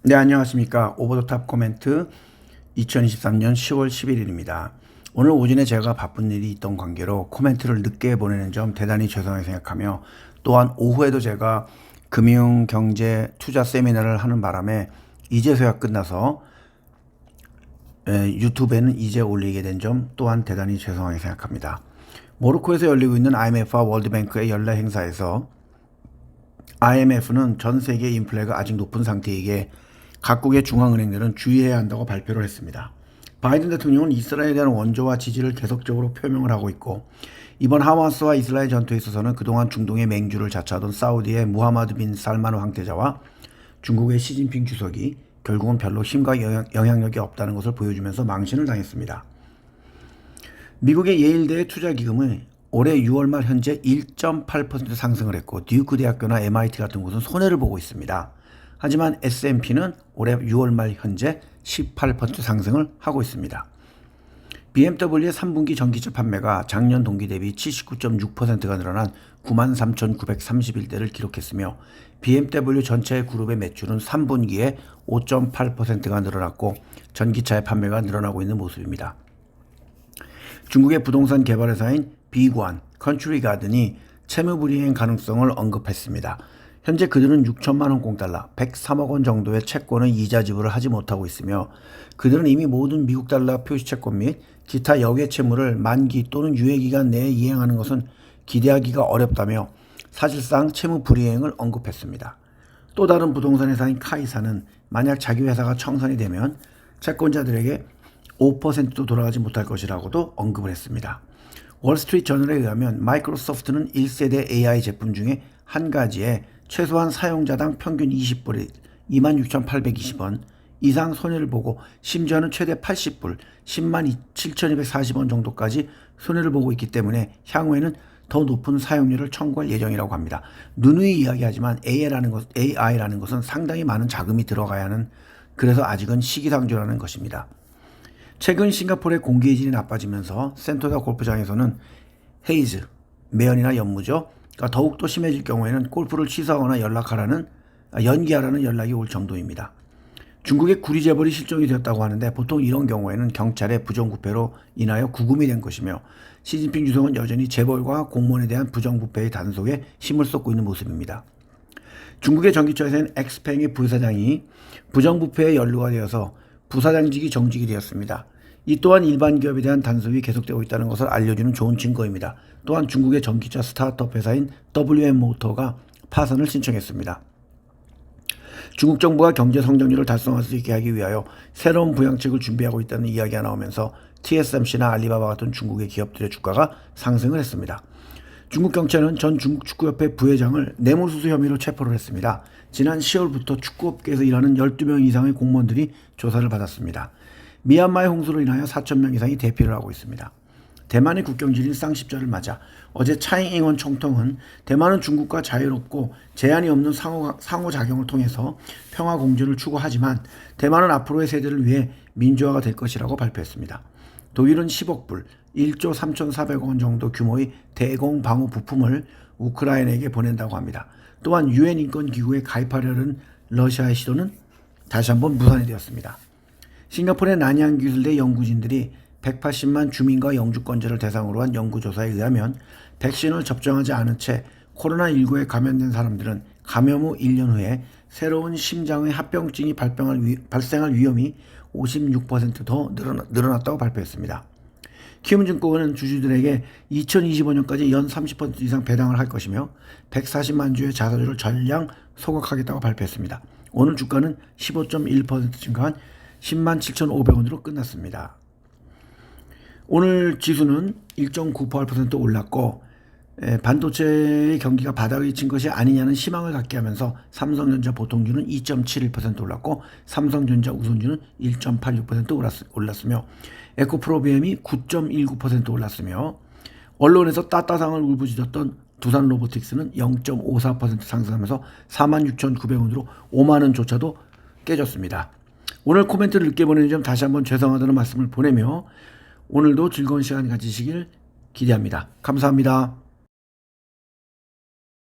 네, 안녕하십니까. 오버 더 탑 코멘트 2023년 10월 11일입니다. 오늘 오전에 제가 바쁜 일이 있던 관계로 코멘트를 늦게 보내는 점 대단히 죄송하게 생각하며, 또한 오후에도 제가 금융, 경제, 투자 세미나를 하는 바람에 이제서야 끝나서 유튜브에는 이제 올리게 된 점 또한 대단히 죄송하게 생각합니다. 모로코에서 열리고 있는 IMF와 월드뱅크의 연례 행사에서 IMF는 전 세계 인플레가 아직 높은 상태이기에 각국의 중앙은행들은 주의해야 한다고 발표를 했습니다. 바이든 대통령은 이스라엘에 대한 원조와 지지를 계속적으로 표명을 하고 있고, 이번 하마스와 이스라엘 전투에 있어서는 그동안 중동의 맹주를 자처하던 사우디의 무하마드 빈 살만 황태자와 중국의 시진핑 주석이 결국은 별로 힘과 영향력이 없다는 것을 보여주면서 망신을 당했습니다. 미국의 예일대 투자기금은 올해 6월 말 현재 1.8% 상승을 했고, 듀크 대학교나 MIT 같은 곳은 손해를 보고 있습니다. 하지만 S&P는 올해 6월 말 현재 18% 상승을 하고 있습니다. BMW의 3분기 전기차 판매가 작년 동기 대비 79.6%가 늘어난 93,931대를 기록했으며, BMW 전체 그룹의 매출은 3분기에 5.8%가 늘어났고 전기차의 판매가 늘어나고 있는 모습입니다. 중국의 부동산 개발 회사인 비관 컨트리 가든이 채무 불이행 가능성을 언급했습니다. 현재 그들은 6천만 원 공달러, 103억 원 정도의 채권의 이자 지불을 하지 못하고 있으며, 그들은 이미 모든 미국 달러 표시 채권 및 기타 역외 채무를 만기 또는 유예기간 내에 이행하는 것은 기대하기가 어렵다며 사실상 채무 불이행을 언급했습니다. 또 다른 부동산 회사인 카이사는 만약 자기 회사가 청산이 되면 채권자들에게 5%도 돌아가지 못할 것이라고도 언급을 했습니다. 월스트리트 저널에 의하면 마이크로소프트는 1세대 AI 제품 중에 한 가지에 최소한 사용자당 평균 20불 26,820원 이상 손해를 보고, 심지어는 최대 80불 107,240원 정도까지 손해를 보고 있기 때문에 향후에는 더 높은 사용료를 청구할 예정이라고 합니다. 누누이 이야기하지만 AI라는 것은 상당히 많은 자금이 들어가야 하는, 그래서 아직은 시기상조라는 것입니다. 최근 싱가포르의 공기질이 나빠지면서 센토사 골프장에서는 헤이즈, 매연이나 연무죠, 더욱더 심해질 경우에는 골프를 취소하거나 연기하라는 연락이 올 정도입니다. 중국의 구리 재벌이 실종이 되었다고 하는데, 보통 이런 경우에는 경찰의 부정부패로 인하여 구금이 된 것이며, 시진핑 주석은 여전히 재벌과 공무원에 대한 부정부패의 단속에 힘을 쏟고 있는 모습입니다. 중국의 전기차회사인 엑스팽의 부사장이 부정부패에 연루가 되어서 부사장직이 정직이 되었습니다. 이 또한 일반 기업에 대한 단속이 계속되고 있다는 것을 알려주는 좋은 증거입니다. 또한 중국의 전기차 스타트업 회사인 WM모터가 파산을 신청했습니다. 중국 정부가 경제 성장률을 달성할 수 있게 하기 위하여 새로운 부양책을 준비하고 있다는 이야기가 나오면서 TSMC나 알리바바 같은 중국의 기업들의 주가가 상승을 했습니다. 중국 경찰은 전 중국 축구협회 부회장을 뇌물수수 혐의로 체포를 했습니다. 지난 10월부터 축구업계에서 일하는 12명 이상의 공무원들이 조사를 받았습니다. 미얀마의 홍수로 인하여 4,000명 이상이 대피를 하고 있습니다. 대만의 국경지인 쌍십자를 맞아 어제 차잉잉원 총통은 대만은 중국과 자유롭고 제한이 없는 상호작용을 통해서 평화 공존을 추구하지만 대만은 앞으로의 세대를 위해 민주화가 될 것이라고 발표했습니다. 독일은 10억 불, 1조 3,400억 원 정도 규모의 대공 방어 부품을 우크라이나에게 보낸다고 합니다. 또한 유엔 인권기구에 가입하려는 러시아의 시도는 다시 한번 무산이 되었습니다. 싱가포르의 난양기술대 연구진들이 180만 주민과 영주권자를 대상으로 한 연구조사에 의하면 백신을 접종하지 않은 채 코로나19에 감염된 사람들은 감염 후 1년 후에 새로운 심장의 합병증이 발생할 위험이 56% 더 늘어났다고 발표했습니다. 키움증권은 주주들에게 2025년까지 연 30% 이상 배당을 할 것이며 140만 주의 자사주를 전량 소각하겠다고 발표했습니다. 오늘 주가는 15.1% 증가한 107,500원으로 끝났습니다. 오늘 지수는 1.98% 올랐고, 반도체의 경기가 바닥에 친 것이 아니냐는 희망을 갖게 하면서 삼성전자 보통주는 2.71% 올랐고, 삼성전자 우선주는 1.86% 올랐으며, 에코프로비엠이 9.19% 올랐으며, 언론에서 따따상을 울부짖었던 두산 로보틱스는 0.54% 상승하면서 46,900원으로 5만원조차도 깨졌습니다. 오늘 코멘트를 늦게 보내는 점 다시 한번 죄송하다는 말씀을 보내며 오늘도 즐거운 시간 가지시길 기대합니다. 감사합니다.